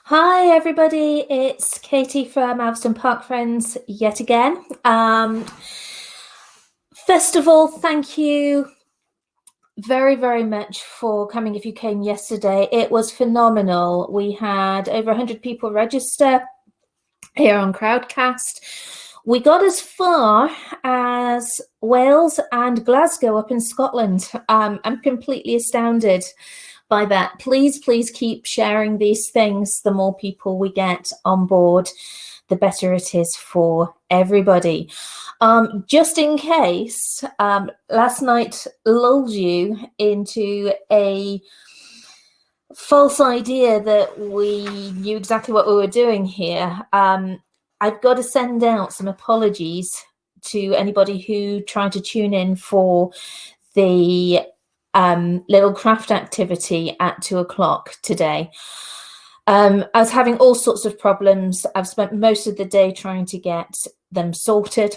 Hi everybody, it's Katie from Alveston Park Friends yet again. First of all, thank you very much for coming if you came yesterday. It was phenomenal. We had over 100 people register here on Crowdcast. We got as far as Wales and Glasgow up in Scotland. I'm completely astounded by that. Please keep sharing these things. The more people we get on board, the better it is for everybody. Just in case, last night lulled you into a false idea that we knew exactly what we were doing here. I've got to send out some apologies to anybody who tried to tune in for the little craft activity at 2 o'clock today. I was having all sorts of problems. I've spent most of the day trying to get them sorted.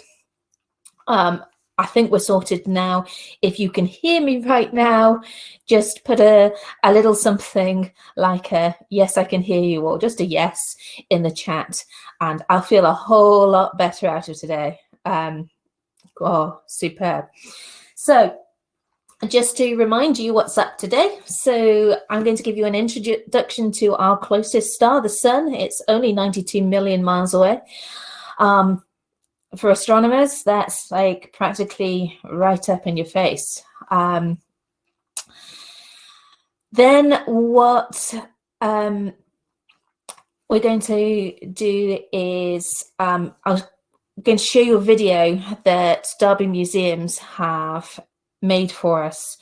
I think we're sorted now. If you can hear me right now, just put a little something like a yes, I can hear you, or just a yes in the chat, and I'll feel a whole lot better out of today. Oh, superb. So just to remind you what's up today. So I'm going to give you an introduction to our closest star, the sun. It's only 92 million miles away. For astronomers, that's like practically right up in your face. Then what we're going to do is I'm going to show you a video that Derby Museums have made for us.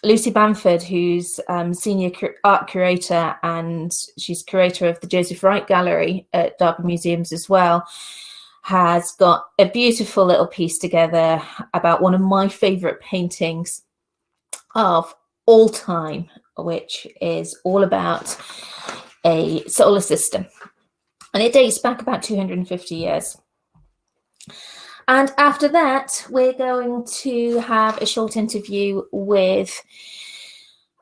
Lucy Bamford, who's senior art curator, and she's curator of the Joseph Wright Gallery at Derby Museums as well, has got a beautiful little piece together about one of my favorite paintings of all time, which is all about a solar system. And it dates back about 250 years. And after that, we're going to have a short interview with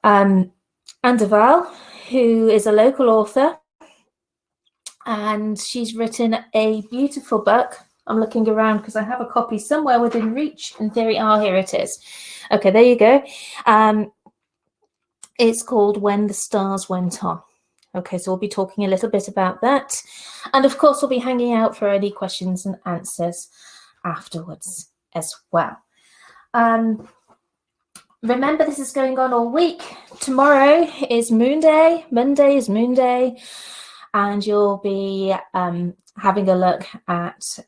Anne de Waal, who is a local author. And she's written a beautiful book. I'm looking around because I have a copy somewhere within reach. In theory, here it is. Okay, there you go. It's called When the Stars Went On. Okay, so we'll be talking a little bit about that. And of course, we'll be hanging out for any questions and answers afterwards as well. Remember, this is going on all week. Tomorrow is Moon Day. Monday is Moon Day. And you'll be having a look at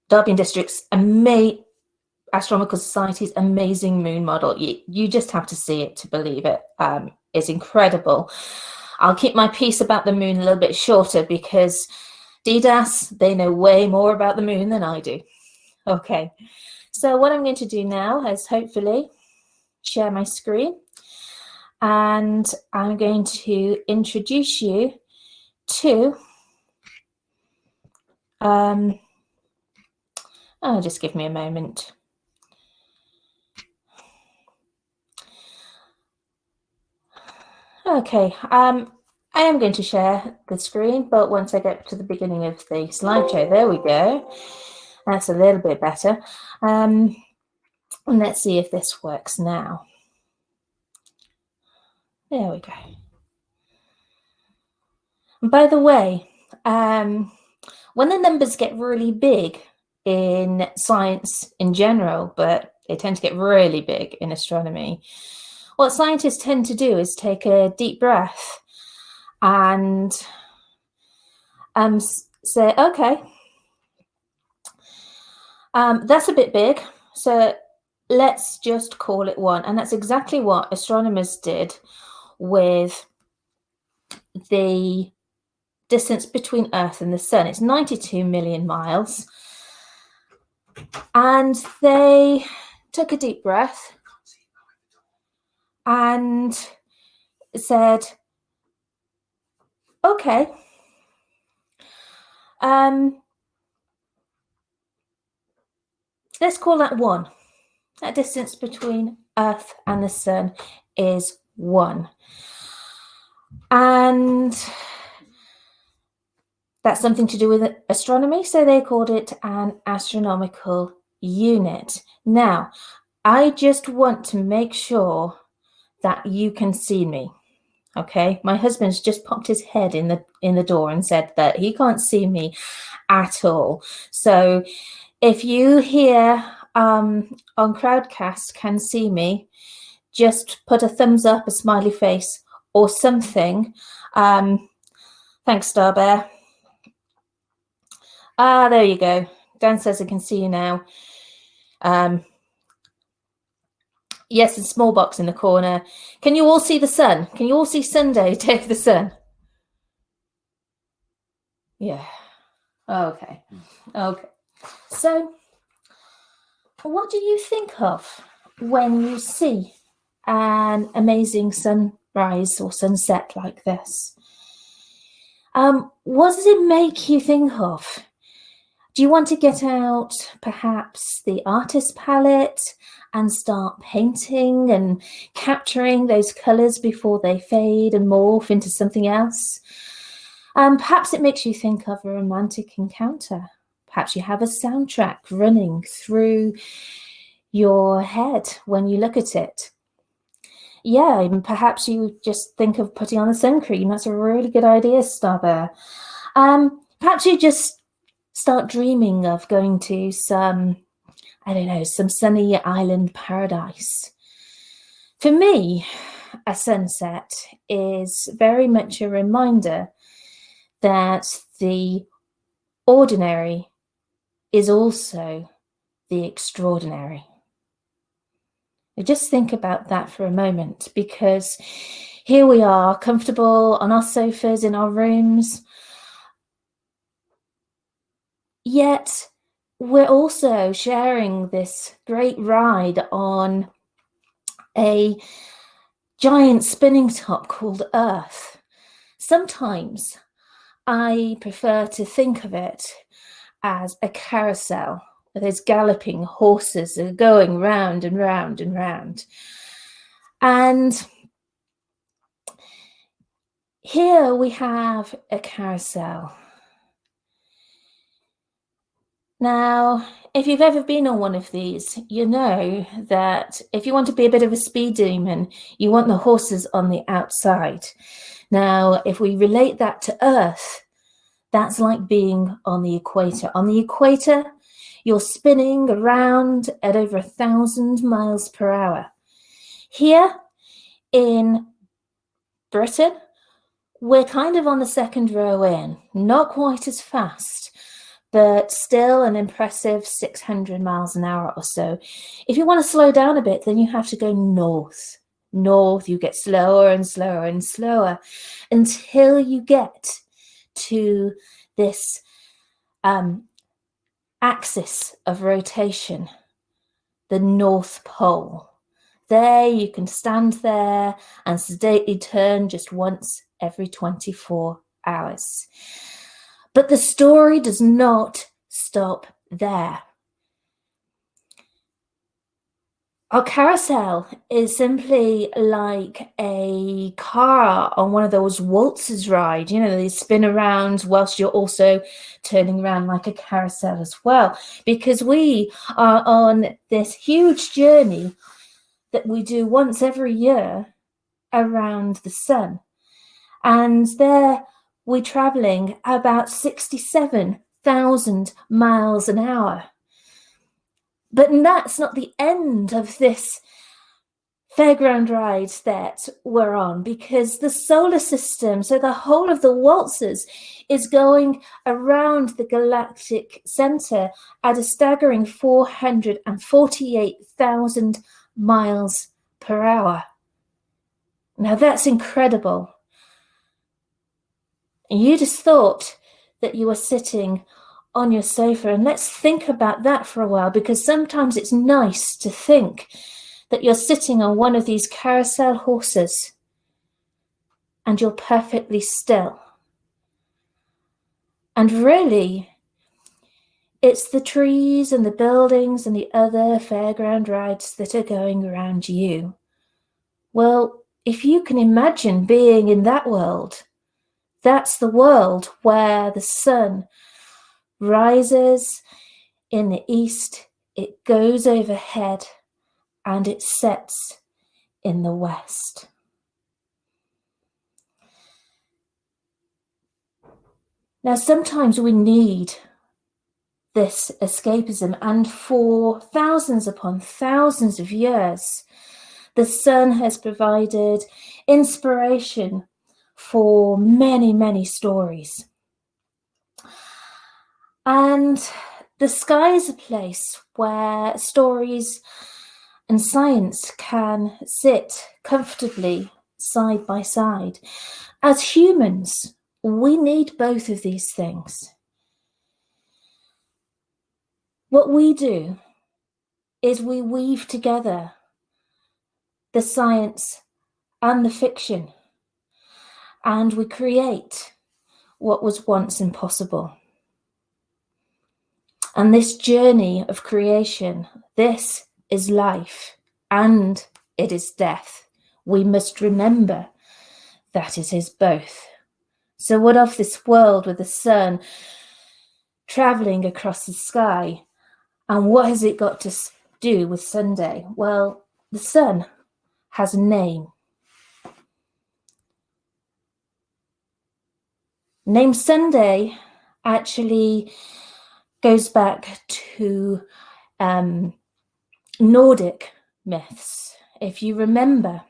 Derby and District's Astronomical Society's amazing moon model. You just have to see it to believe it. It's incredible. I'll keep my piece about the moon a little bit shorter because DDAS, they know way more about the moon than I do. Okay, so what I'm going to do now is hopefully share my screen, and I'm going to introduce you to just give me a moment. Okay, I am going to share the screen, but once I get to the beginning of the slideshow, there we go. That's a little bit better. And let's see if this works now. There we go. And by the way, when the numbers get really big in science in general, but they tend to get really big in astronomy, what scientists tend to do is take a deep breath and say, okay, that's a bit big, so let's just call it 1. And that's exactly what astronomers did with the distance between Earth and the Sun. It's 92 million miles. And they took a deep breath and said, okay, let's call that 1. That distance between Earth and the Sun is 1. And that's something to do with astronomy, so they called it an astronomical unit. Now, I just want to make sure that you can see me. Okay, my husband's just popped his head in the door and said that he can't see me at all. So if you here on Crowdcast can see me, just put a thumbs up, a smiley face, or something. Thanks, Star Bear. There you go. Dan says I can see you now. Yes, a small box in the corner. Can you all see the sun? Can you all see Sunday, Day of the Sun? Yeah. Okay. Okay. So, what do you think of when you see an amazing sunrise or sunset like this? What does it make you think of? Do you want to get out perhaps the artist palette and start painting and capturing those colours before they fade and morph into something else? Perhaps it makes you think of a romantic encounter. Perhaps you have a soundtrack running through your head when you look at it. Yeah, and perhaps you just think of putting on the sun cream. That's a really good idea, Star Bear. Perhaps you just start dreaming of going to some sunny island paradise. For me, a sunset is very much a reminder that the ordinary is also the extraordinary. Just think about that for a moment, because here we are, comfortable on our sofas in our rooms, yet we're also sharing this great ride on a giant spinning top called Earth. Sometimes I prefer to think of it as a carousel where there's galloping horses that are going round and round and round. And here we have a carousel. Now, if you've ever been on one of these, you know that if you want to be a bit of a speed demon, you want the horses on the outside. Now, if we relate that to Earth, that's like being on the equator. On the equator, you're spinning around at over 1,000 miles per hour. Here in Britain, we're kind of on the second row in, not quite as fast, but still an impressive 600 miles an hour or so. If you want to slow down a bit, then you have to go north. North, you get slower and slower and slower until you get to this axis of rotation, the North Pole. There you can stand there and sedately turn just once every 24 hours. But the story does not stop there. Our carousel is simply like a car on one of those waltzes ride. You know, they spin around whilst you're also turning around like a carousel as well, because we are on this huge journey that we do once every year around the sun. And there we're traveling about 67,000 miles an hour. But that's not the end of this fairground ride that we're on, because the solar system, so the whole of the waltzes, is going around the galactic center at a staggering 448,000 miles per hour. Now that's incredible. And you just thought that you were sitting on your sofa, and let's think about that for a while, because sometimes it's nice to think that you're sitting on one of these carousel horses and you're perfectly still. And really, it's the trees and the buildings and the other fairground rides that are going around you. Well, if you can imagine being in that world, that's the world where the sun rises in the east, it goes overhead, and it sets in the west. Now, sometimes we need this escapism, and for thousands upon thousands of years, the sun has provided inspiration for many, many stories. And the sky is a place where stories and science can sit comfortably side by side. As humans, we need both of these things. What we do is we weave together the science and the fiction, and we create what was once impossible. And this journey of creation, this is life and it is death. We must remember that it is both. So what of this world with the sun traveling across the sky? And what has it got to do with Sunday? Well, the sun has a name. Name Sunday actually goes back to Nordic myths. If you remember,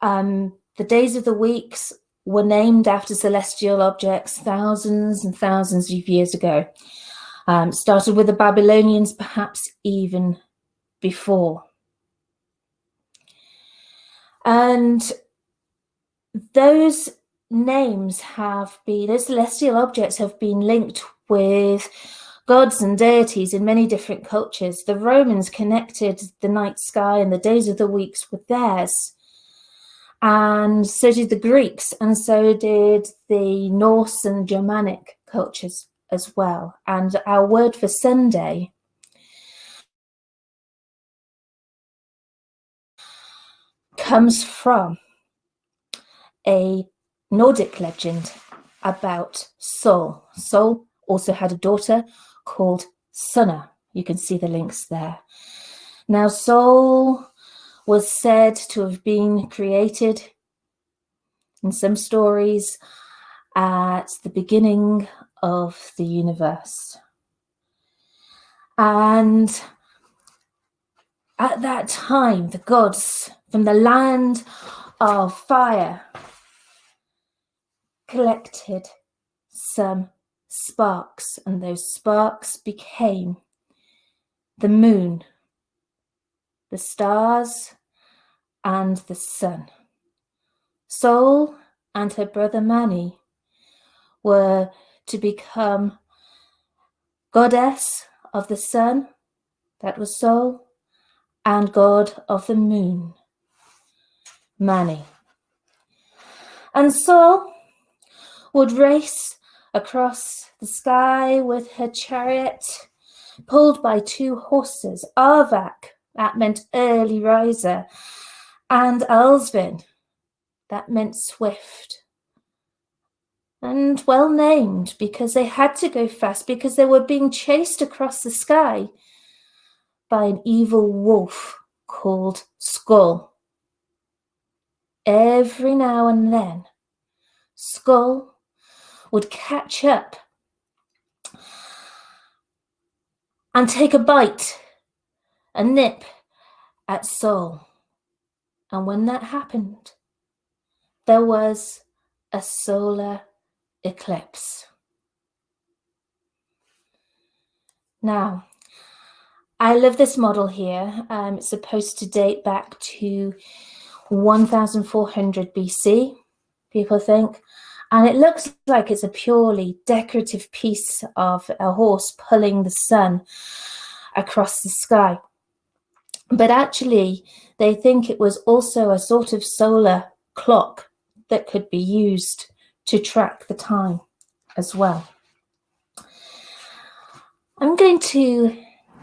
the days of the weeks were named after celestial objects thousands and thousands of years ago. Started with the Babylonians, perhaps even before. And those names have been, those celestial objects have been linked with gods and deities in many different cultures. The Romans connected the night sky and the days of the weeks with theirs. And so did the Greeks, and so did the Norse and Germanic cultures as well. And our word for Sunday comes from a Nordic legend about Sol. Sol also had a daughter called Sunna. You can see the links there. Now, Sol was said to have been created in some stories at the beginning of the universe. And at that time, the gods from the land of fire collected some sparks, and those sparks became the moon, the stars, and the sun. Sol and her brother Mani were to become goddess of the sun, that was Sol, and god of the moon, Mani. And Sol would race across the sky with her chariot, pulled by 2 horses, Arvak, that meant early riser, and Alsvin, that meant swift. And well named, because they had to go fast, because they were being chased across the sky by an evil wolf called Skull. Every now and then, Skull would catch up and take a bite, a nip at Sol. And when that happened, there was a solar eclipse. Now, I love this model here. It's supposed to date back to 1400 BC, people think. And it looks like it's a purely decorative piece of a horse pulling the sun across the sky. But actually, they think it was also a sort of solar clock that could be used to track the time as well. I'm going to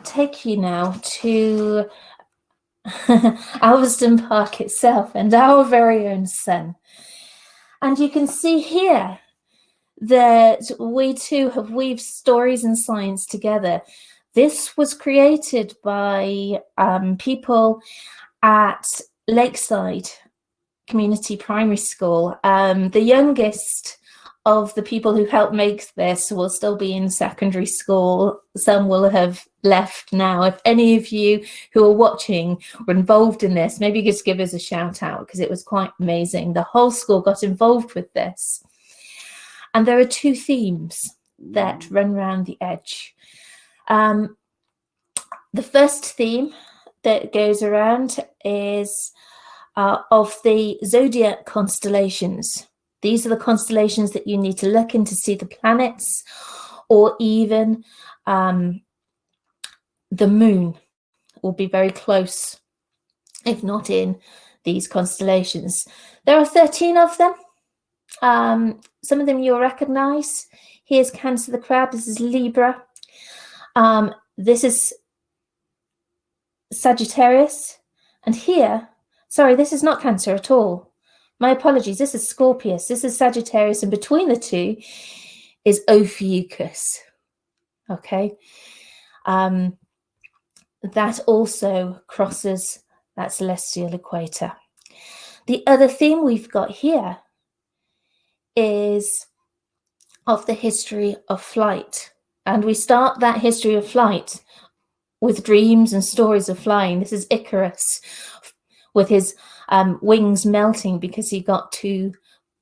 take you now to Alveston Park itself and our very own sun. And you can see here that we too have weaved stories and science together. This was created by people at Lakeside Community Primary School. The youngest of the people who helped make this will still be in secondary school. Some will have left now. If any of you who are watching were involved in this, maybe just give us a shout out, because it was quite amazing. The whole school got involved with this. And there are two themes that run around the edge. The first theme that goes around is of the zodiac constellations. These are the constellations that you need to look in to see the planets, or even the moon will be very close, if not in these constellations. There are 13 of them. Some of them you'll recognize. Here's Cancer the Crab. This is Libra. This is Sagittarius. And here, sorry, this is not Cancer at all. My apologies. This is Scorpius. This is Sagittarius. And between the two is Ophiuchus. Okay. That also crosses that celestial equator. The other theme we've got here is of the history of flight. And we start that history of flight with dreams and stories of flying. This is Icarus with his wings melting because he got too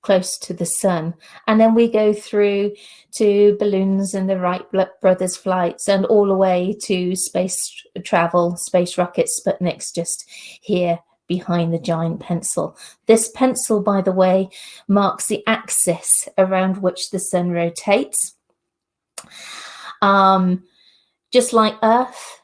close to the sun. And then we go through to balloons and the Wright brothers flights, and all the way to space travel, space rockets, Sputniks just here behind the giant pencil. This pencil, by the way, marks the axis around which the sun rotates. Just like Earth,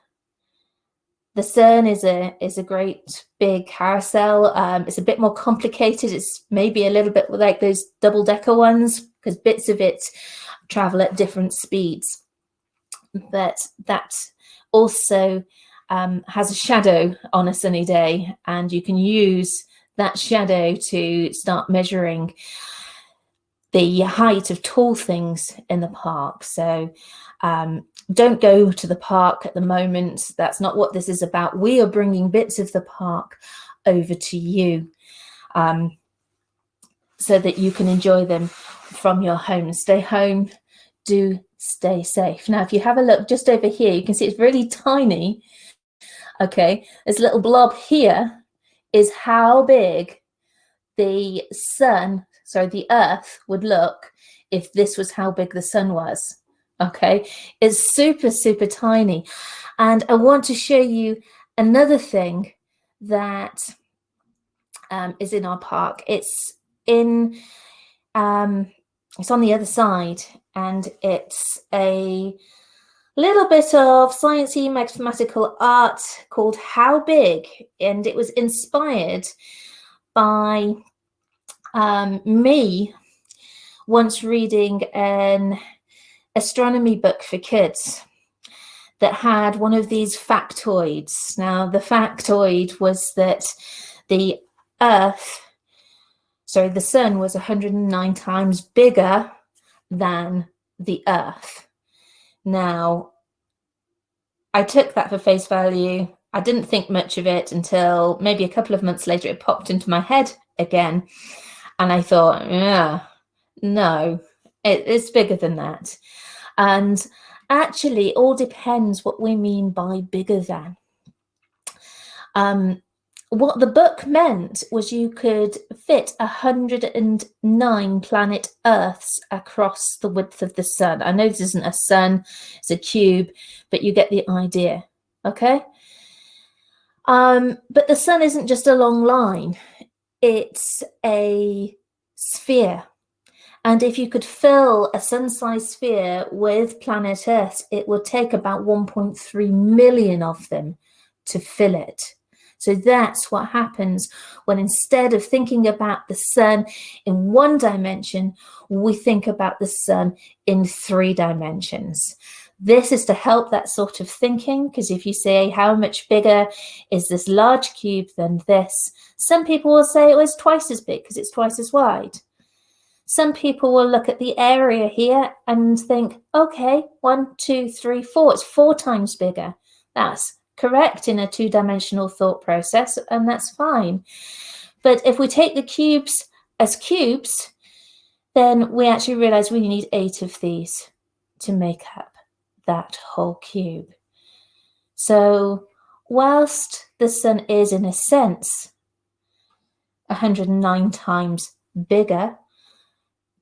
the sun is a great big carousel. It's a bit more complicated. It's maybe a little bit like those double-decker ones, because bits of it travel at different speeds. But that also has a shadow on a sunny day, and you can use that shadow to start measuring the height of tall things in the park. So don't go to the park at the moment. That's not what this is about. We are bringing bits of the park over to you so that you can enjoy them from your home. Stay home, do stay safe. Now, if you have a look just over here, you can see it's really tiny. Okay, this little blob here is how big the Earth would look if this was how big the sun was. Okay, it's super, super tiny. And I want to show you another thing that is in our park. It's on the other side, and it's a little bit of sciencey mathematical art called How Big, and it was inspired by me once reading an astronomy book for kids that had one of these factoids. Now, the factoid was that the sun was 109 times bigger than the Earth. Now, I took that for face value. I didn't think much of it until maybe a couple of months later, it popped into my head again. And I thought, yeah, no, it's bigger than that. And actually, it all depends what we mean by bigger than. What the book meant was you could fit 109 planet Earths across the width of the sun. I know this isn't a sun, it's a cube, but you get the idea, okay? But the sun isn't just a long line, it's a sphere. And if you could fill a sun-sized sphere with planet Earth, it would take about 1.3 million of them to fill it. So that's what happens when, instead of thinking about the sun in one dimension, we think about the sun in 3 dimensions. This is to help that sort of thinking, because if you say, how much bigger is this large cube than this? Some people will say it was twice as big because it's twice as wide. Some people will look at the area here and think, okay, 1, 2, 3, 4, it's 4 times bigger. That's correct in a 2-dimensional thought process, and that's fine. But if we take the cubes as cubes, then we actually realize we need 8 of these to make up that whole cube. So whilst the sun is, in a sense, 109 times bigger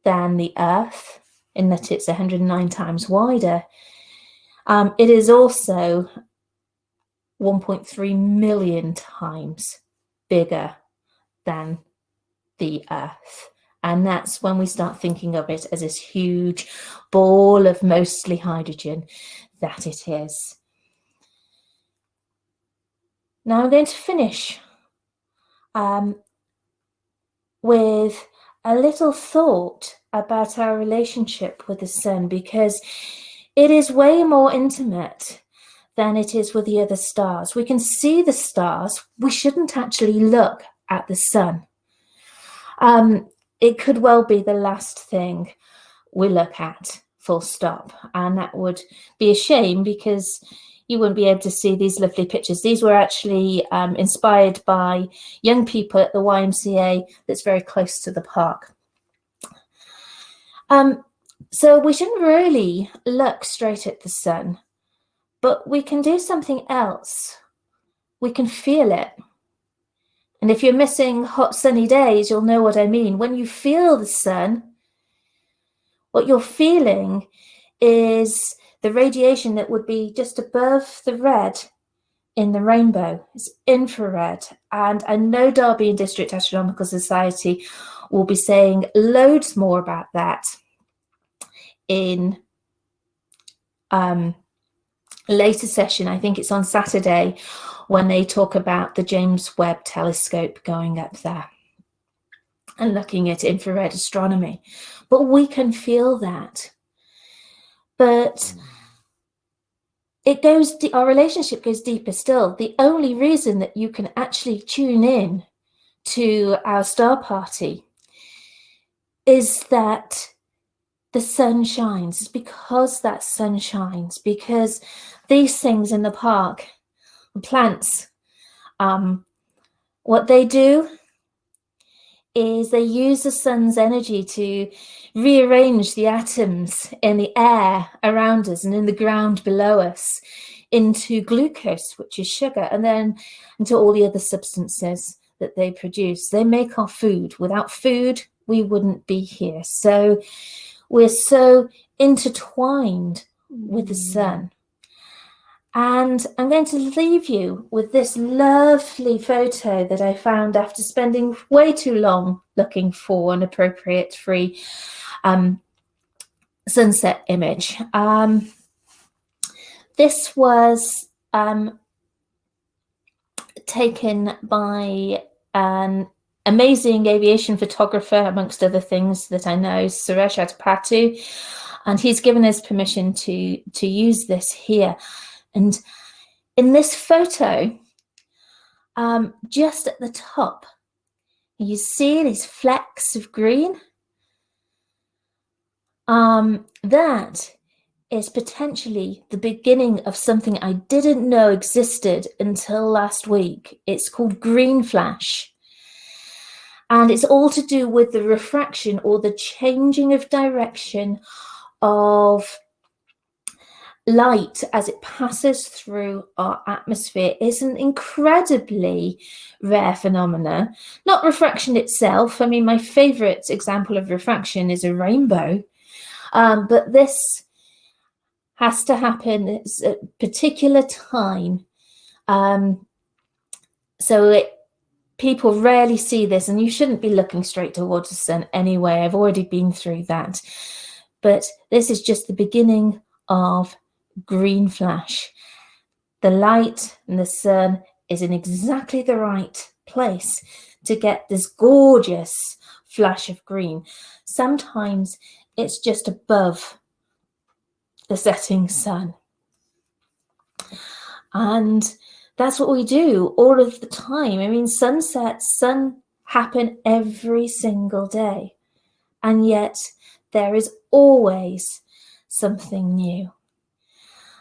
than the Earth, in that it's 109 times wider, it is also 1.3 million times bigger than the Earth. And that's when we start thinking of it as this huge ball of mostly hydrogen that it is. Now I'm going to finish with a little thought about our relationship with the sun, because it is way more intimate than it is with the other stars. We can see the stars. We shouldn't actually look at the sun. It could well be the last thing we look at, full stop. And that would be a shame, because you wouldn't be able to see these lovely pictures. These were actually inspired by young people at the YMCA that's very close to the park. So we shouldn't really look straight at the sun, but we can do something else. We can feel it. And if you're missing hot sunny days, you'll know what I mean. When you feel the sun, what you're feeling is the radiation that would be just above the red in the rainbow. It's infrared. And I know Derby and District Astronomical Society will be saying loads more about that in later session. I think it's on Saturday, when they talk about the James Webb telescope going up there and looking at infrared astronomy. But we can feel that. But our relationship goes deeper still. The only reason that you can actually tune in to our star party is that the sun shines. It's because that sun shines, because these things in the park, plants, what they do is they use the sun's energy to rearrange the atoms in the air around us and in the ground below us into glucose, which is sugar, and then into all the other substances that they produce. They make our food. Without food, we wouldn't be here. So we're so intertwined with the sun. And I'm going to leave you with this lovely photo that I found after spending way too long looking for an appropriate free sunset image. This was taken by an amazing aviation photographer, amongst other things that I know, Suresh Atapatu, and he's given us permission to use this here. And in this photo, just at the top, you see these flecks of green. That is potentially the beginning of something I didn't know existed until last week. It's called green flash. And it's all to do with the refraction, or the changing of direction of light as it passes through our atmosphere. Is an incredibly rare phenomena. Not refraction itself. I mean, my favorite example of refraction is a rainbow. But this has to happen at a particular time. People rarely see this, and you shouldn't be looking straight towards the sun anyway. I've already been through that. But this is just the beginning of green flash. The light and the sun is in exactly the right place to get this gorgeous flash of green. Sometimes it's just above the setting sun. And that's what we do all of the time. I mean, sunsets, sun happen every single day. And yet there is always something new.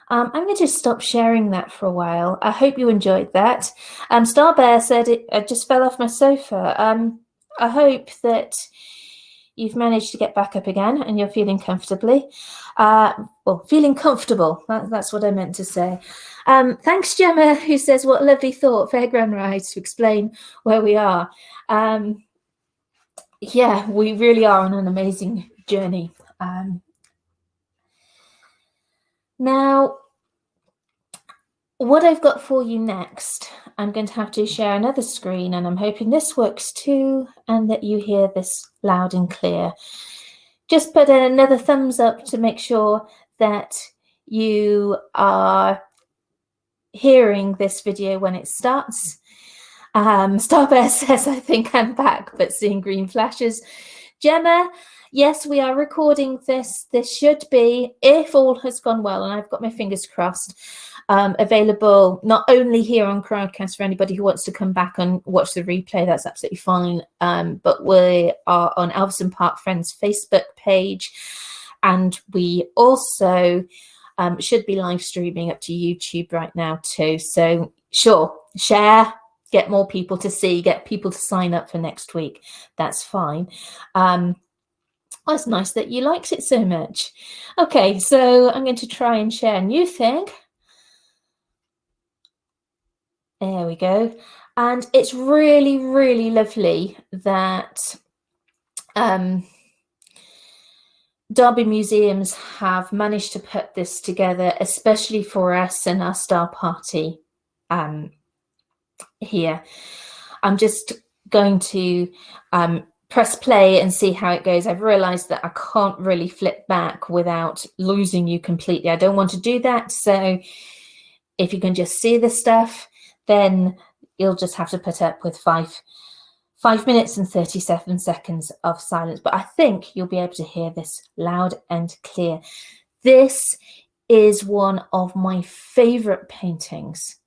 I'm going to just stop sharing that for a while. I hope you enjoyed that. Star Bear said I just fell off my sofa. I hope that you've managed to get back up again and you're feeling comfortably. Feeling comfortable. That's what I meant to say. Thanks, Gemma, who says, what a lovely thought, fairground rides to explain where we are. Yeah, we really are on an amazing journey. Now, what I've got for you next, I'm going to have to share another screen, and I'm hoping this works too, and that you hear this loud and clear. Just put another thumbs up to make sure that you are hearing this video when it starts. Starbear says, I think I'm back, but seeing green flashes. Gemma, yes, we are recording this. This should be, if all has gone well, and I've got my fingers crossed, available not only here on Crowdcast for anybody who wants to come back and watch the replay, that's absolutely fine, but we are on Elveston Park Friends Facebook page, and we also should be live streaming up to YouTube right now too. So sure, share, get more people to see, get people to sign up for next week. That's fine. It's nice that you liked it so much. Okay, so I'm going to try and share a new thing. There we go. And it's really, really lovely that Derby Museums have managed to put this together, especially for us and our star party here. I'm just going to press play and see how it goes. I've realized that I can't really flip back without losing you completely. I don't want to do that. So if you can just see the stuff, then you'll just have to put up with 5 minutes and 37 seconds of silence. But I think you'll be able to hear this loud and clear. This is one of my favorite paintings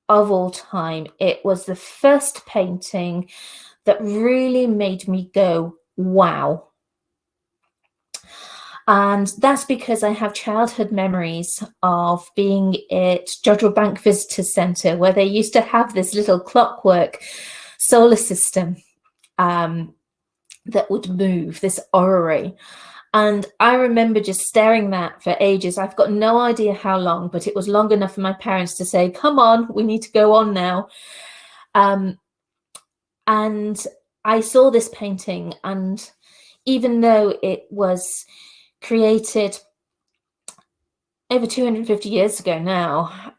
of all time. It was the first painting that really made me go, wow. And that's because I have childhood memories of being at Jodrell Bank Visitor Centre, where they used to have this little clockwork solar system that would move, this orrery. And I remember just staring at that for ages. I've got no idea how long, but it was long enough for my parents to say, come on, we need to go on now. And I saw this painting, and even though it was created over 250 years ago now,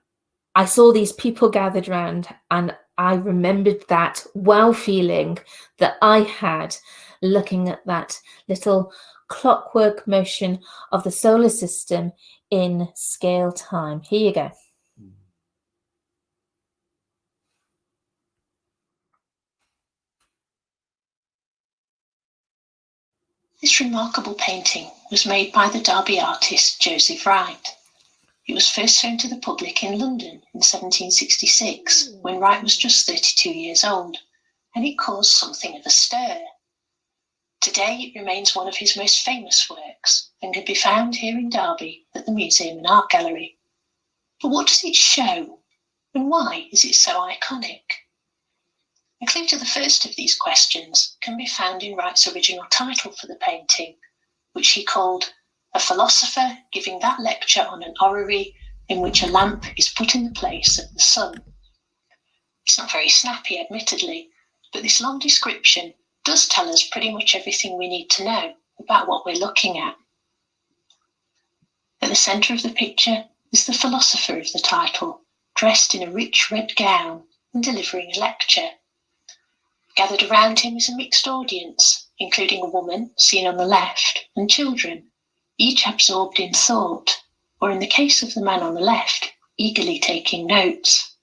I saw these people gathered around, and I remembered that wow feeling that I had looking at that little clockwork motion of the solar system in scale time. Here you go. This remarkable painting was made by the Derby artist Joseph Wright. It was first shown to the public in London in 1766, when Wright was just 32 years old, and it caused something of a stir. Today it remains one of his most famous works and can be found here in Derby at the Museum and Art Gallery. But what does it show, and why is it so iconic? A clue to the first of these questions can be found in Wright's original title for the painting, which he called A Philosopher Giving That Lecture on an Orrery in which a lamp is put in the place of the sun. It's not very snappy, admittedly, but this long description does tell us pretty much everything we need to know about what we're looking at. At the centre of the picture is the philosopher of the title, dressed in a rich red gown and delivering a lecture. Gathered around him is a mixed audience, including a woman, seen on the left, and children, each absorbed in thought, or in the case of the man on the left, eagerly taking notes.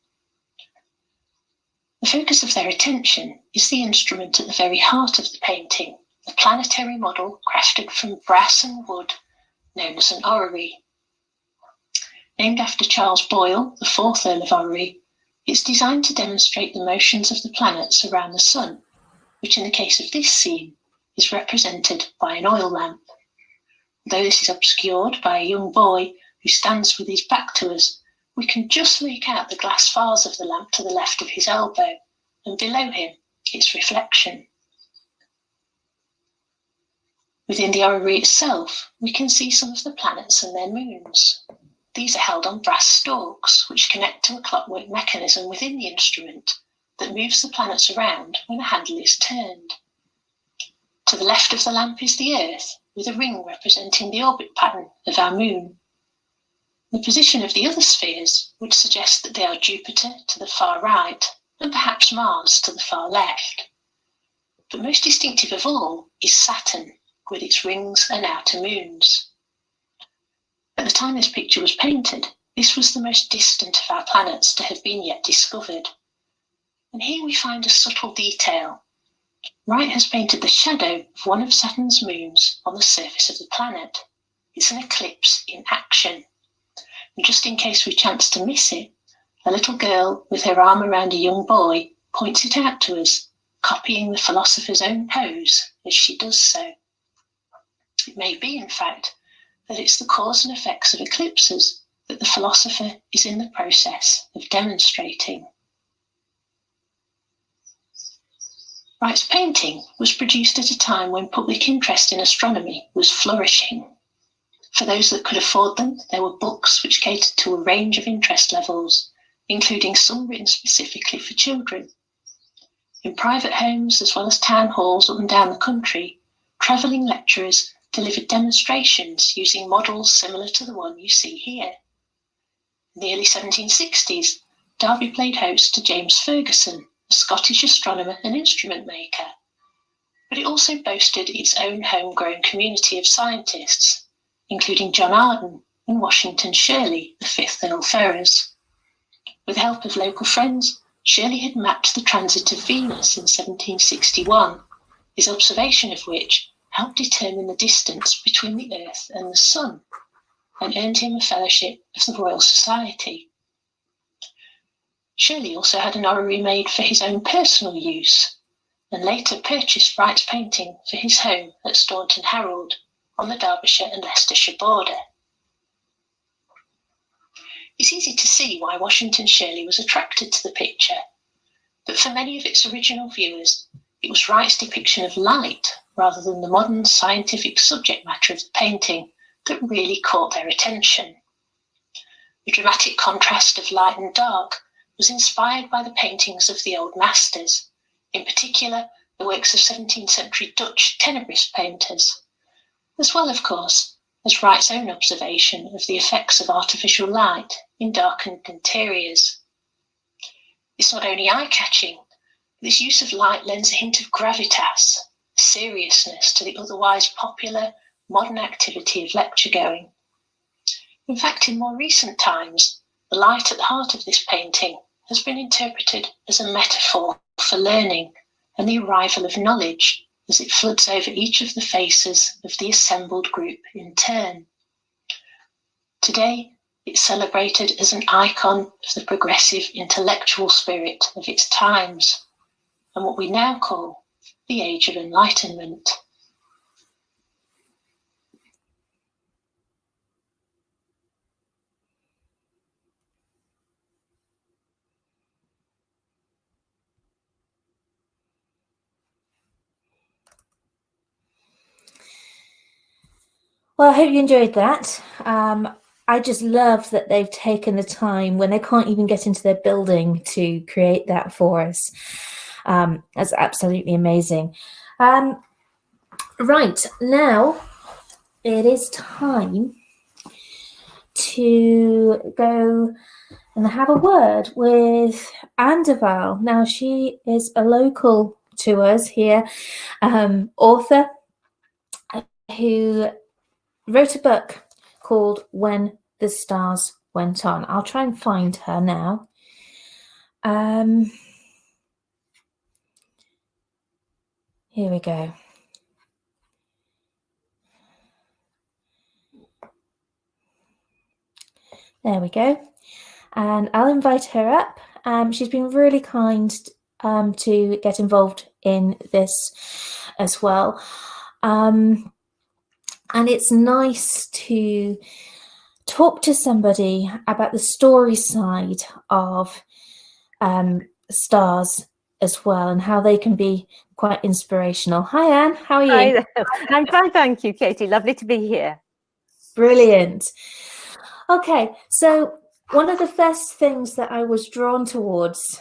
The focus of their attention is the instrument at the very heart of the painting, a planetary model crafted from brass and wood, known as an orrery. Named after Charles Boyle, the fourth Earl of Orrery, it's designed to demonstrate the motions of the planets around the sun, which in the case of this scene is represented by an oil lamp. Though this is obscured by a young boy who stands with his back to us, we can just make out the glass vase of the lamp to the left of his elbow, and below him, its reflection. Within the orrery itself, we can see some of the planets and their moons. These are held on brass stalks, which connect to a clockwork mechanism within the instrument that moves the planets around when a handle is turned. To the left of the lamp is the Earth, with a ring representing the orbit pattern of our moon. The position of the other spheres would suggest that they are Jupiter to the far right and perhaps Mars to the far left. But most distinctive of all is Saturn, with its rings and outer moons. At the time this picture was painted, this was the most distant of our planets to have been yet discovered. And here we find a subtle detail. Wright has painted the shadow of one of Saturn's moons on the surface of the planet. It's an eclipse in action. And just in case we chance to miss it, a little girl with her arm around a young boy points it out to us, copying the philosopher's own pose as she does so. It may be, in fact, that it's the cause and effects of eclipses that the philosopher is in the process of demonstrating. Wright's painting was produced at a time when public interest in astronomy was flourishing. For those that could afford them, there were books which catered to a range of interest levels, including some written specifically for children. In private homes, as well as town halls up and down the country, travelling lecturers delivered demonstrations using models similar to the one you see here. In the early 1760s, Derby played host to James Ferguson, a Scottish astronomer and instrument maker. But it also boasted its own homegrown community of scientists, including John Arden and Washington Shirley, the fifth Earl Ferrers. With the help of local friends, Shirley had mapped the transit of Venus in 1761, his observation of which helped determine the distance between the Earth and the Sun, and earned him a fellowship of the Royal Society. Shirley also had an orrery made for his own personal use, and later purchased Wright's painting for his home at Staunton Harold on the Derbyshire and Leicestershire border. It's easy to see why Washington Shirley was attracted to the picture, but for many of its original viewers, it was Wright's depiction of light rather than the modern scientific subject matter of the painting that really caught their attention. The dramatic contrast of light and dark was inspired by the paintings of the old masters, in particular the works of 17th century Dutch Tenebrist painters, as well, of course, as Wright's own observation of the effects of artificial light in darkened interiors. It's not only eye-catching, but this use of light lends a hint of gravitas, seriousness to the otherwise popular modern activity of lecture-going. In fact, in more recent times, the light at the heart of this painting has been interpreted as a metaphor for learning and the arrival of knowledge as it floods over each of the faces of the assembled group in turn. Today, it's celebrated as an icon of the progressive intellectual spirit of its times, and what we now call the Age of Enlightenment. Well, I hope you enjoyed that. I just love that they've taken the time when they can't even get into their building to create that for us. That's absolutely amazing. Right, now it is time to go and have a word with Anne de Waal. Now, she is a local to us here, author who wrote a book called When the Stars Went On. I'll try and find her now. Here we go. There we go. And I'll invite her up. She's been really kind to get involved in this as well. And it's nice to talk to somebody about the story side of stars as well, and how they can be quite inspirational. Hi, Anne. How are you? Hi, I'm fine, thank you, Katie. Lovely to be here. Brilliant. Okay, so one of the first things that I was drawn towards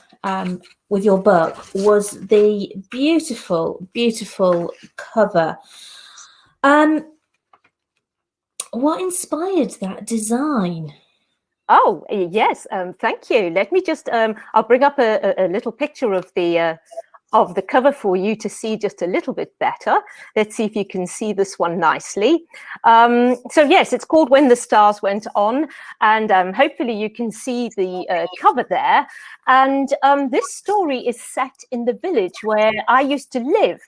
with your book was the beautiful, beautiful cover. What inspired that design? Oh, yes, thank you. Let me just, I'll bring up a little picture of the cover for you to see just a little bit better. Let's see if you can see this one nicely. So yes, it's called When the Stars Went On, and hopefully you can see the cover there. And this story is set in the village where I used to live,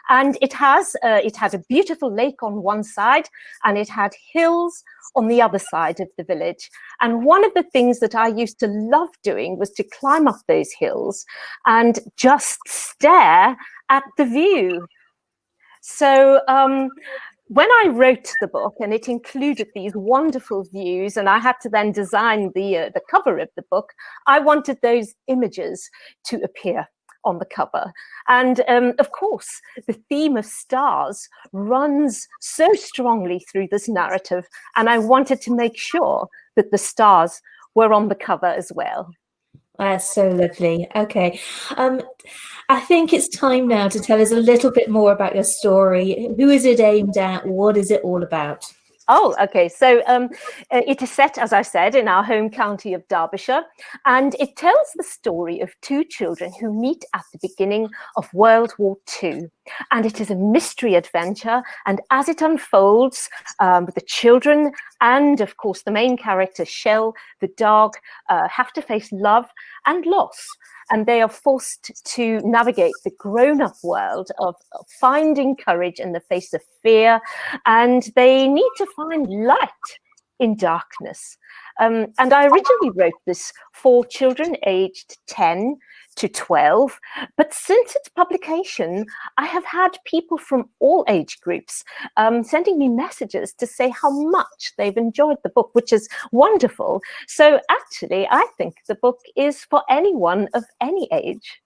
and it had a beautiful lake on one side, and it had hills on the other side of the village. And one of the things that I used to love doing was to climb up those hills and just stare at the view. So when I wrote the book, and it included these wonderful views, and I had to then design the cover of the book, I wanted those images to appear on the cover. And of course, the theme of stars runs so strongly through this narrative, and I wanted to make sure that the stars were on the cover as well. That's so lovely. Okay. I think it's time now to tell us a little bit more about your story. Who is it aimed at? What is it all about? Oh, okay. So it is set, as I said, in our home county of Derbyshire, and it tells the story of two children who meet at the beginning of World War II. And it is a mystery adventure. And as it unfolds, the children and, of course, the main character, Shell, the dog, have to face love and loss. And they are forced to navigate the grown-up world of finding courage in the face of fear. And they need to find light in darkness. And I originally wrote this for children aged 10 to 12. But since its publication, I have had people from all age groups sending me messages to say how much they've enjoyed the book, which is wonderful. So actually, I think the book is for anyone of any age.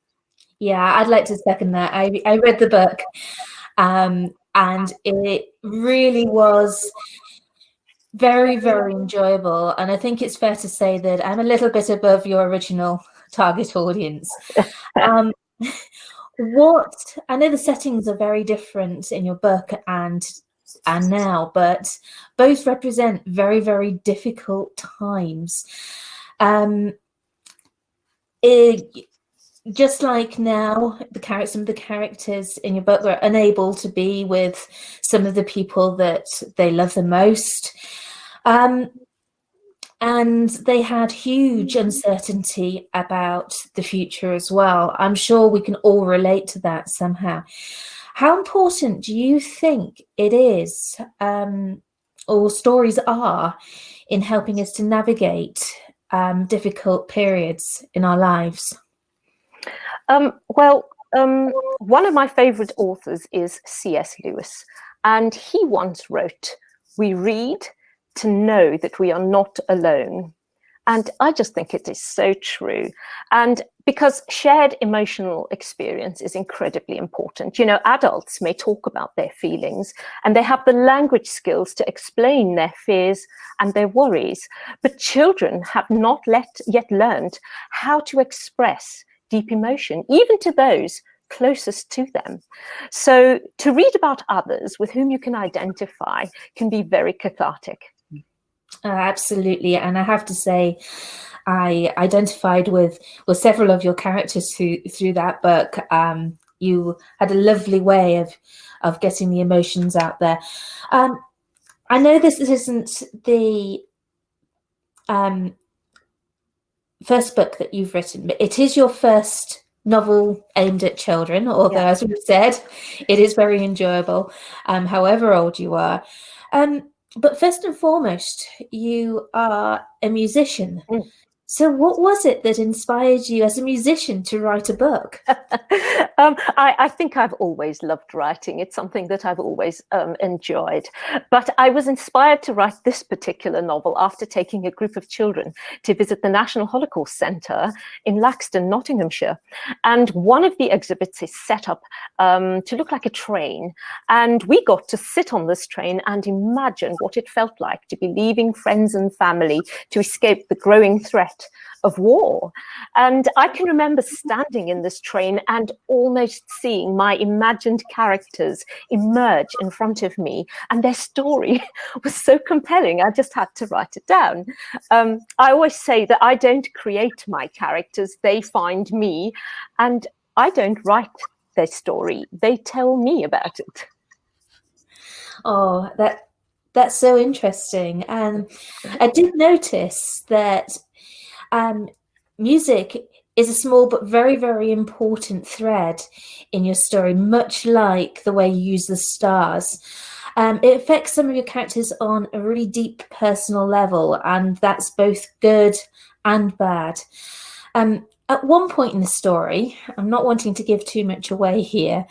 Yeah, I'd like to second that. I read the book and it really was very, very enjoyable. And I think it's fair to say that I'm a little bit above your original target audience. What I know the settings are very different in your book and now, but both represent very, very difficult times. Just like now, some of the characters in your book were unable to be with some of the people that they love the most. And they had huge uncertainty about the future as well. I'm sure we can all relate to that somehow. How important do you think it is, or stories are, in helping us to navigate difficult periods in our lives? One of my favorite authors is C.S. Lewis, and he once wrote, "We read to know that we are not alone." And I just think it is so true. And because shared emotional experience is incredibly important. You know, adults may talk about their feelings and they have the language skills to explain their fears and their worries, but children have not yet learned how to express deep emotion, even to those closest to them. So to read about others with whom you can identify can be very cathartic. Absolutely. And I have to say, I identified with several of your characters through that book. You had a lovely way of getting the emotions out there. I know this isn't the first book that you've written, but it is your first novel aimed at children, although, as we've said, it is very enjoyable, however old you are. But first and foremost, you are a musician. Mm. So what was it that inspired you as a musician to write a book? I think I've always loved writing. It's something that I've always enjoyed. But I was inspired to write this particular novel after taking a group of children to visit the National Holocaust Centre in Laxton, Nottinghamshire. And one of the exhibits is set up to look like a train. And we got to sit on this train and imagine what it felt like to be leaving friends and family to escape the growing threat of war. And I can remember standing in this train and almost seeing my imagined characters emerge in front of me, and their story was so compelling I just had to write it down. I always say that I don't create my characters, they find me, and I don't write their story, they tell me about it. Oh, that's so interesting. And I did notice that music is a small but very, very important thread in your story, much like the way you use the stars. It affects some of your characters on a really deep personal level, and that's both good and bad. At one point in the story, I'm not wanting to give too much away here,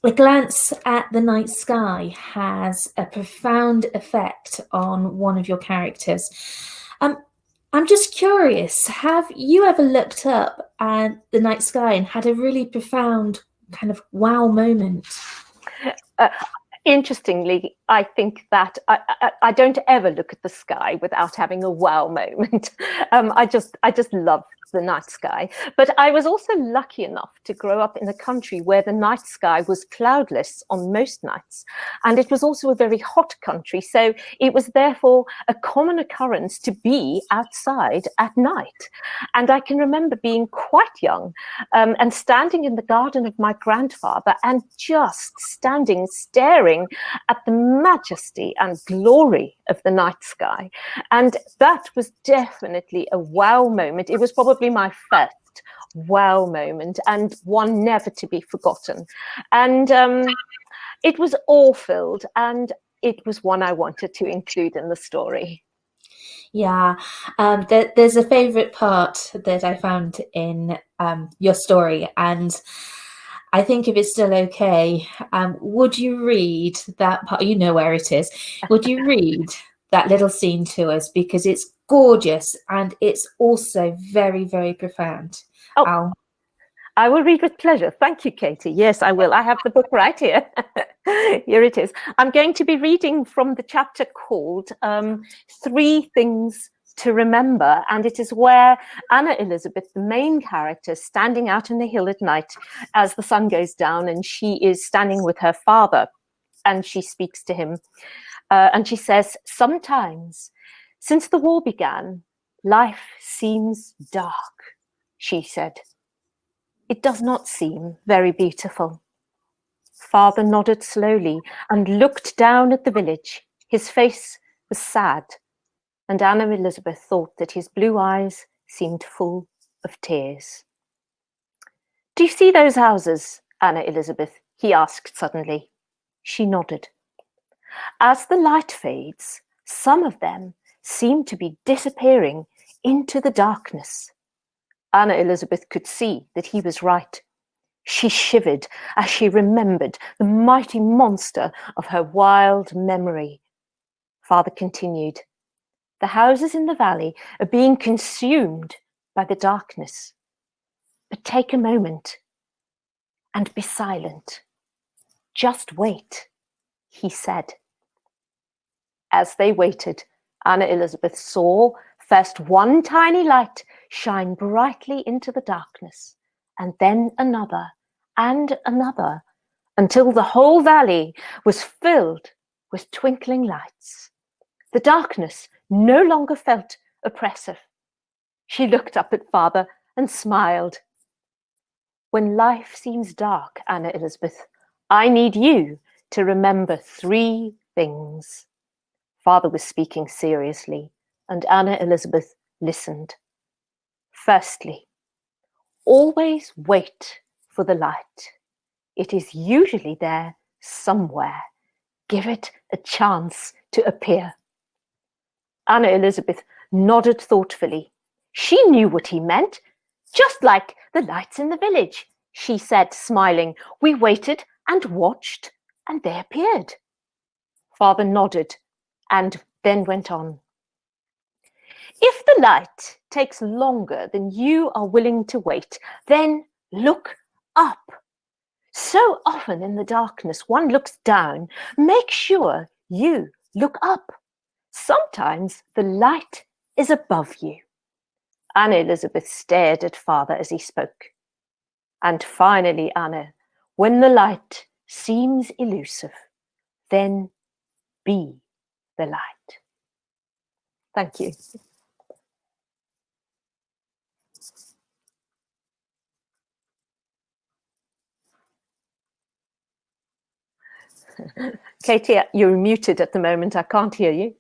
a glance at the night sky has a profound effect on one of your characters. I'm just curious, have you ever looked up at the night sky and had a really profound kind of wow moment? Interestingly, I think that I don't ever look at the sky without having a wow moment. I just love the night sky. But I was also lucky enough to grow up in a country where the night sky was cloudless on most nights. And it was also a very hot country. So it was therefore a common occurrence to be outside at night. And I can remember being quite young and standing in the garden of my grandfather and just staring at the majesty and glory of the night sky. And that was definitely a wow moment. It was probably my first wow moment, and one never to be forgotten. And it was awe-filled, and it was one I wanted to include in the story. Yeah, there's a favorite part that I found in your story, and I think if it's still okay, would you read that part? You know where it is. Would you read that little scene to us? Because it's gorgeous and it's also very, very profound. Oh, I will read with pleasure. Thank you, Katie. Yes, I will. I have the book right here. Here it is. I'm going to be reading from the chapter called 3 Things to Remember, and it is where Anna Elizabeth, the main character, is standing out on the hill at night as the sun goes down, and she is standing with her father, and she speaks to him. And she says, "Sometimes, since the war began, life seems dark," she said. "It does not seem very beautiful." Father nodded slowly and looked down at the village. His face was sad, and Anna Elizabeth thought that his blue eyes seemed full of tears. "Do you see those houses, Anna Elizabeth?" he asked suddenly. She nodded. "As the light fades, some of them seem to be disappearing into the darkness." Anna Elizabeth could see that he was right. She shivered as she remembered the mighty monster of her wild memory. Father continued, "The houses in the valley are being consumed by the darkness. But take a moment and be silent. Just wait," he said. As they waited, Anna Elizabeth saw first one tiny light shine brightly into the darkness, and then another and another, until the whole valley was filled with twinkling lights. The darkness no longer felt oppressive. She looked up at Father and smiled. "When life seems dark, Anna Elizabeth, I need you to remember 3 things." Father was speaking seriously, and Anna Elizabeth listened. "Firstly, always wait for the light. It is usually there somewhere. give it a chance to appear. Anna Elizabeth nodded thoughtfully. She knew what he meant. Just like the lights in the village, she said, smiling. We waited and watched, and they appeared. Father nodded and then went on. If the light takes longer than you are willing to wait, then look up. So often in the darkness, one looks down. Make sure you look up. Sometimes the light is above you. Anna Elizabeth stared at Father as he spoke. And finally, Anna, when the light seems elusive, then be the light. Thank you. Katie, you're muted at the moment. I can't hear you.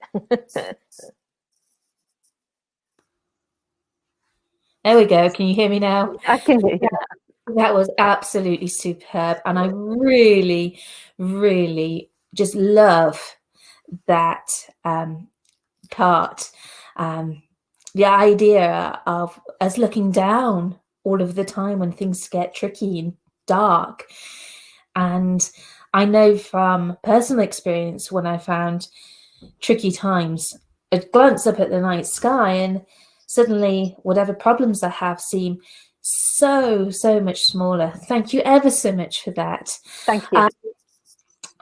There we go. Can you hear me now? I can hear you. That was absolutely superb. And I really, really just love that part. The idea of us looking down all of the time when things get tricky and dark. And I know from personal experience, when I found tricky times, I'd glance up at the night sky and suddenly whatever problems I have seem so much smaller. Thank you ever so much for that. Thank you.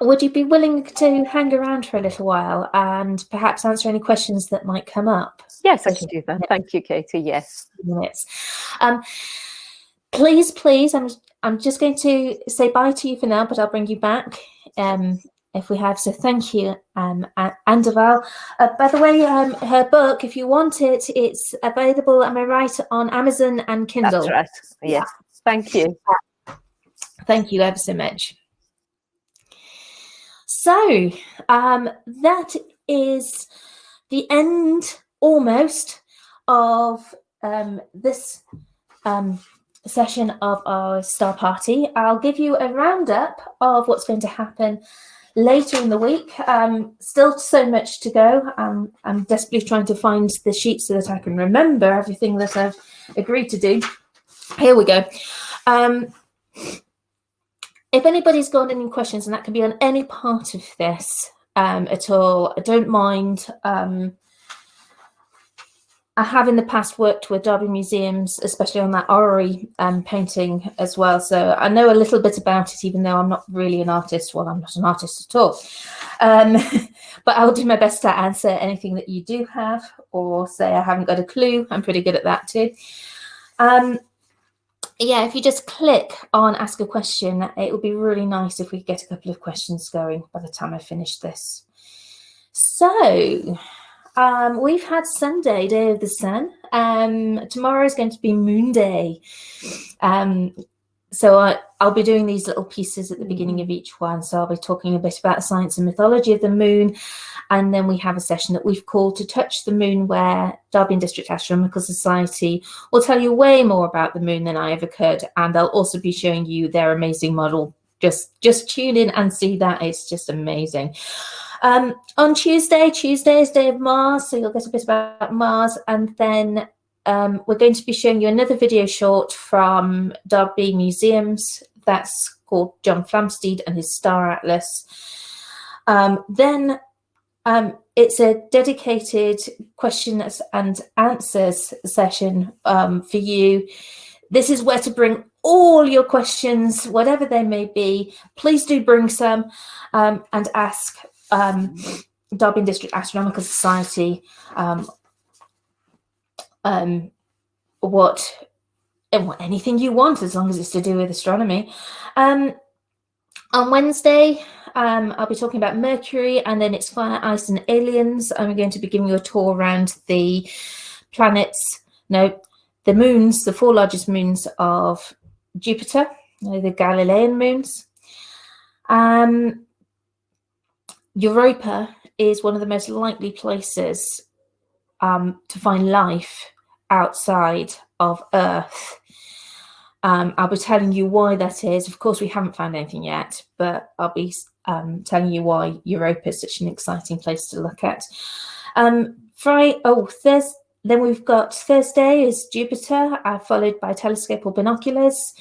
Would you be willing to hang around for a little while and perhaps answer any questions that might come up? Yes, I can do that. Thank you, Katie. Yes. Minutes. Please, I'm just going to say bye to you for now, but I'll bring you back if we have. So thank you, Anne de Waal. By the way, her book, if you want it, it's available, am I right, on Amazon and Kindle? That's right. Yes. Yeah. Thank you. Thank you ever so much. So that is the end almost of this session of our Star Party. I'll give you a roundup of what's going to happen later in the week. Still so much to go. I'm desperately trying to find the sheet so that I can remember everything that I've agreed to do. Here we go. If anybody's got any questions, and that can be on any part of this at all, I don't mind. I have in the past worked with Derby Museums, especially on that Orrery painting as well. So I know a little bit about it, even though I'm not really an artist. Well, I'm not an artist at all. But I'll do my best to answer anything that you do have, or say I haven't got a clue. I'm pretty good at that too. Yeah, if you just click on ask a question, it would be really nice if we get a couple of questions going by the time I finish this. So we've had Sunday, Day of the Sun. Tomorrow is going to be Moon Day. So I'll be doing these little pieces at the beginning of each one. So I'll be talking a bit about science and mythology of the moon. And then we have a session that we've called To Touch the Moon, where Derby and District Astronomical Society will tell you way more about the moon than I ever could. And I'll also be showing you their amazing model. Just tune in and see that. It's just amazing. On Tuesday is Day of Mars, so you'll get a bit about Mars. And then we're going to be showing you another video short from Derby Museums. That's called John Flamsteed and his Star Atlas. Then it's a dedicated questions and answers session for you. This is where to bring all your questions, whatever they may be. Please do bring some and ask Derby and District Astronomical Society anything you want, as long as it's to do with astronomy. On Wednesday, I'll be talking about Mercury, and then it's Fire, Ice and Aliens. I'm going to be giving you a tour around the the moons, the 4 largest moons of Jupiter, the Galilean moons. Europa is one of the most likely places to find life outside of Earth. I'll be telling you why that is. Of course, we haven't found anything yet, but I'll be telling you why Europa is such an exciting place to look at. Then we've got Thursday is Jupiter, followed by telescope or binoculars.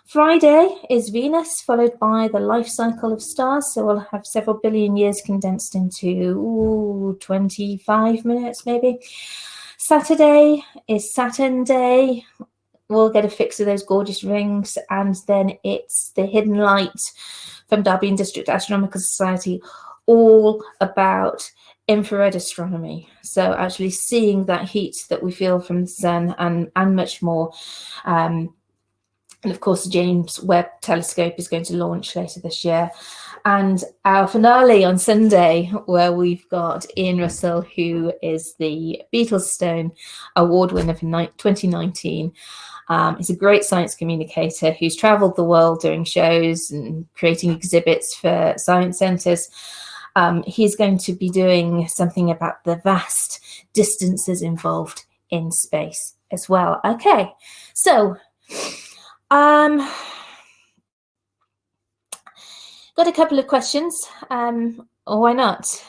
Friday is Venus, followed by the life cycle of stars. So we'll have several billion years condensed into 25 minutes, maybe. Saturday is Saturn Day. We'll get a fix of those gorgeous rings. And then it's the hidden light from Derby and District Astronomical Society, all about infrared astronomy. So actually seeing that heat that we feel from the sun and much more. And of course, the James Webb Telescope is going to launch later this year. And our finale on Sunday, where we've got Ian Russell, who is the Beetlestone Award winner for 2019. He's a great science communicator who's travelled the world doing shows and creating exhibits for science centres. He's going to be doing something about the vast distances involved in space as well. Okay, so got a couple of questions. Why not?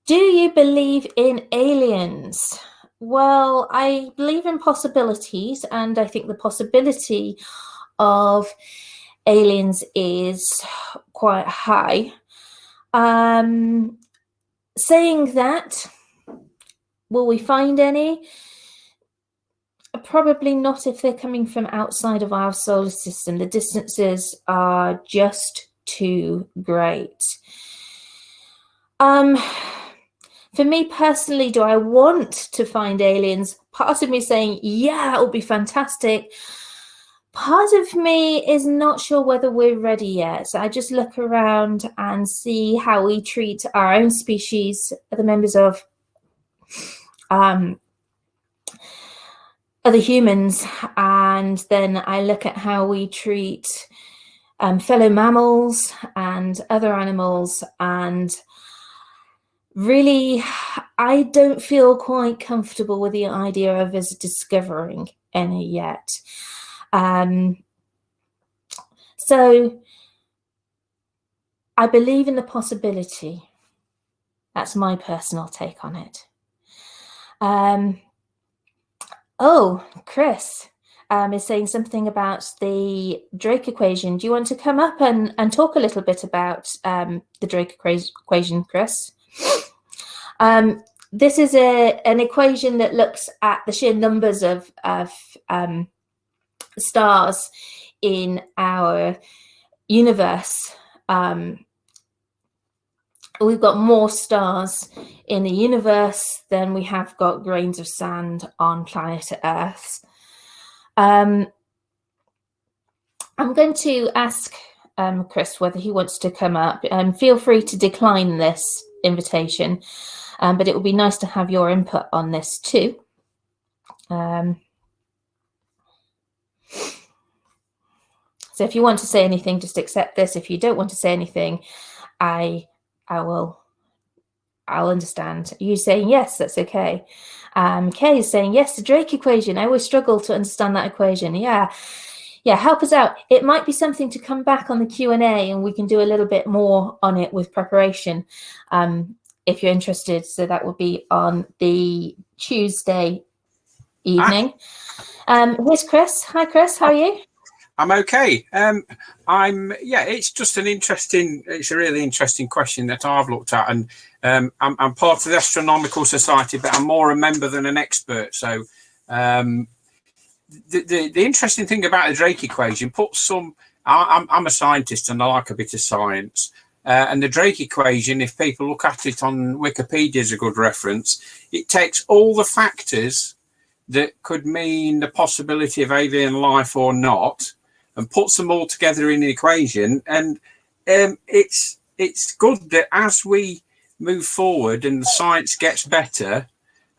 Do you believe in aliens? Well, I believe in possibilities, and I think the possibility of aliens is quite high. Saying that, will we find any? Probably not if they're coming from outside of our solar system. The distances are just too great. For me personally, do I want to find aliens? Part of me is saying, yeah, it would be fantastic. Part of me is not sure whether we're ready yet. So I just look around and see how we treat our own species, the members of other humans, and then I look at how we treat fellow mammals and other animals, and really I don't feel quite comfortable with the idea of us discovering any yet. So I believe in the possibility. That's my personal take on it. Chris is saying something about the Drake equation. Do you want to come up and talk a little bit about the Drake equation, Chris? This is an equation that looks at the sheer numbers of stars in our universe. We've got more stars in the universe than we have got grains of sand on planet Earth. I'm going to ask Chris whether he wants to come up. Feel free to decline this invitation, but it would be nice to have your input on this too. So if you want to say anything, just accept this. If you don't want to say anything, I'll understand. You saying yes, that's okay. Kay is saying yes, the Drake equation. I always struggle to understand that equation. Yeah, help us out. It might be something to come back on the Q&A, and we can do a little bit more on it with preparation if you're interested. So that will be on the Tuesday evening. Here's Chris. Hi, Chris. How are you? I'm okay. It's a really interesting question that I've looked at, and I'm part of the Astronomical Society, but I'm more a member than an expert. So the interesting thing about the Drake equation I'm a scientist and I like a bit of science. And the Drake equation, if people look at it on Wikipedia as a good reference, it takes all the factors that could mean the possibility of alien life or not, and puts them all together in the equation. And it's good that as we move forward and the science gets better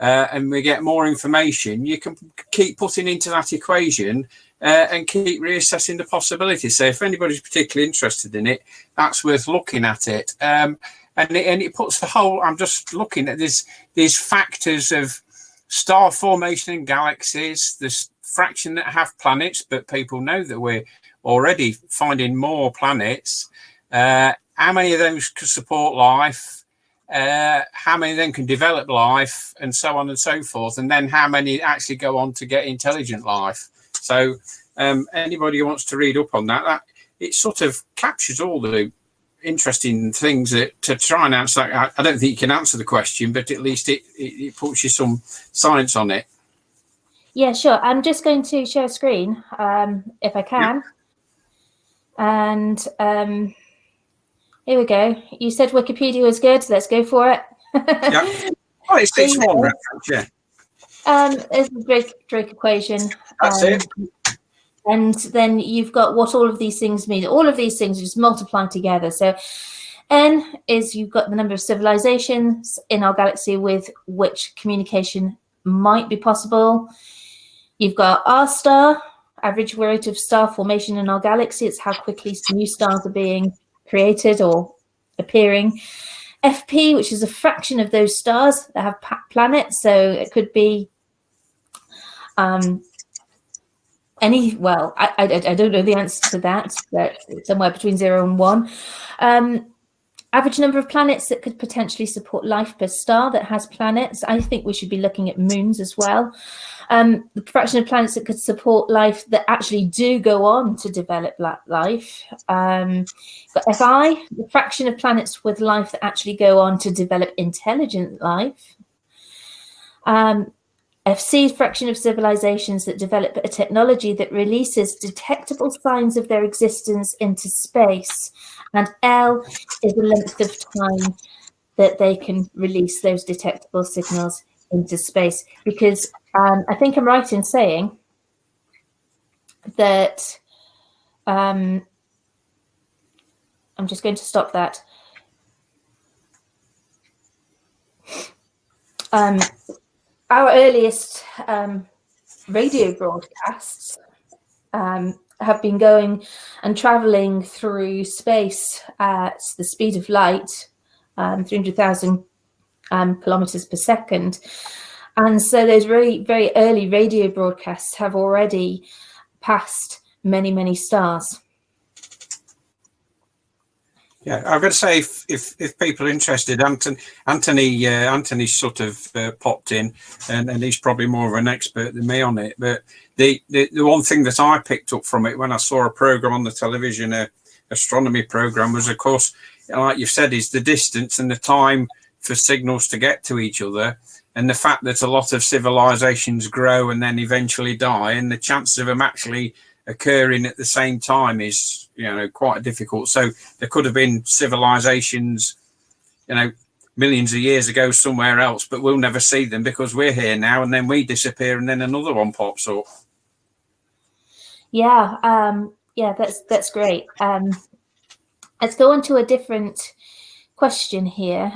and we get more information, you can keep putting into that equation and keep reassessing the possibilities. So if anybody's particularly interested in it, that's worth looking at it. And it puts the whole, I'm just looking at these factors of star formation in galaxies, the fraction that have planets, but people know that we're already finding more planets. How many of those could support life? How many of them can develop life, and so on and so forth, and then how many actually go on to get intelligent life. So anybody who wants to read up on that, it sort of captures all the interesting things that to try and answer. I don't think you can answer the question, but at least it puts you some science on it. Yeah, sure. I'm just going to share a screen if I can. Yeah. And here we go. You said Wikipedia was good. Let's go for it. Yeah. Oh, it's one reference, yeah. It's the Drake equation. That's it. And then you've got what all of these things mean. All of these things just multiply together. So N is you've got the number of civilizations in our galaxy with which communication might be possible. You've got R star, average rate of star formation in our galaxy. It's how quickly new stars are being created or appearing. FP, which is a fraction of those stars that have planets. So it could be I don't know the answer to that, but somewhere between 0 and 1. Average number of planets that could potentially support life per star that has planets. I think we should be looking at moons as well. The fraction of planets that could support life that actually do go on to develop life. But Fi, the fraction of planets with life that actually go on to develop intelligent life. FC, fraction of civilizations that develop a technology that releases detectable signs of their existence into space. And L is the length of time that they can release those detectable signals into space. Because I think I'm right in saying that I'm just going to stop that. Our earliest radio broadcasts have been going and traveling through space at the speed of light, 300,000 kilometers per second. And so those very, very early radio broadcasts have already passed many, many stars. Yeah, I've got to say, if people are interested, Anthony sort of popped in, and he's probably more of an expert than me on it. But the one thing that I picked up from it when I saw a program on the television, astronomy program, was, of course, like you've said, is the distance and the time for signals to get to each other, and the fact that a lot of civilizations grow and then eventually die, and the chance of them actually occurring at the same time is, quite difficult. So there could have been civilizations, millions of years ago somewhere else, but we'll never see them because we're here now, and then we disappear and then another one pops up. Yeah, that's great. Let's go on to a different question here.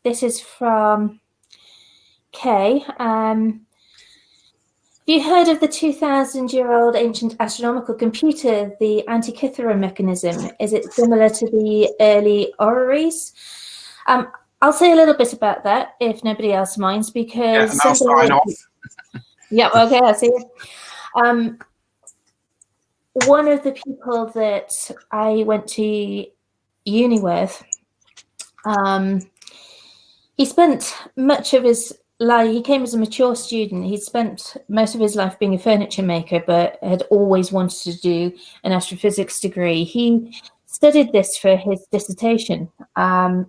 This is from Kay. Have you heard of the 2,000-year-old ancient astronomical computer, the Antikythera mechanism? Is it similar to the early Orreries? I'll say a little bit about that if nobody else minds, because and I'll sign off. Yeah, okay, I see it. One of the people that I went to uni with, he spent much of his life, he came as a mature student. He'd spent most of his life being a furniture maker, but had always wanted to do an astrophysics degree. He studied this for his dissertation. And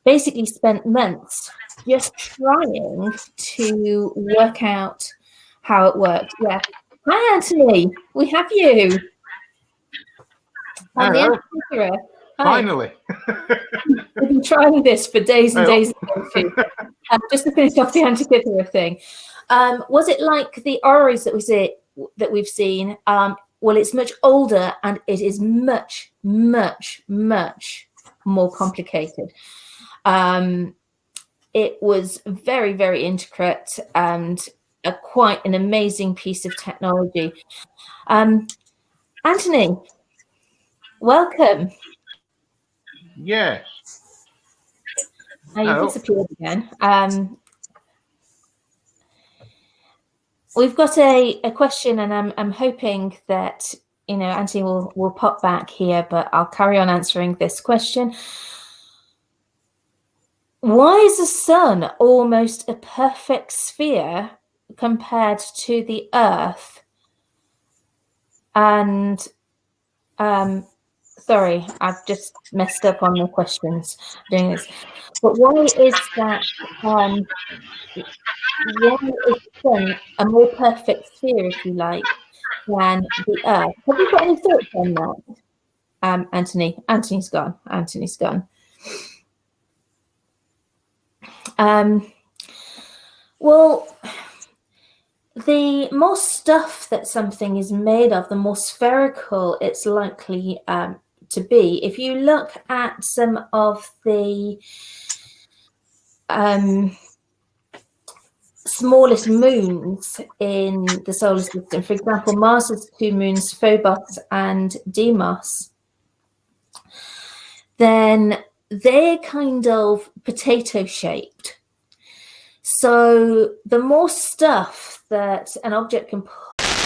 basically spent months just trying to work out how it worked. Yeah. Hi, Anthony. We have you. Finally. We've been trying this for days and days and days. Just to finish off the Antikythera thing. Was it like the Orreries that we've seen? Well, it's much older and it is much, much, much more complicated. It was very, very intricate and quite an amazing piece of technology. Anthony, welcome. Yes. You've disappeared again. We've got a question, and I'm hoping that Anthony will pop back here, but I'll carry on answering this question. Why is the sun almost a perfect sphere compared to the Earth? And sorry, I've just messed up on the questions doing this. But why is that? Why is the sun a more perfect sphere, if you like, than the Earth? Have you got any thoughts on that, Anthony? Anthony's gone. Anthony's gone. Well, the more stuff that something is made of, the more spherical it's likely to be. If you look at some of the smallest moons in the solar system, for example, Mars has 2 moons, Phobos and Deimos, then they're kind of potato shaped. So the more stuff that an object can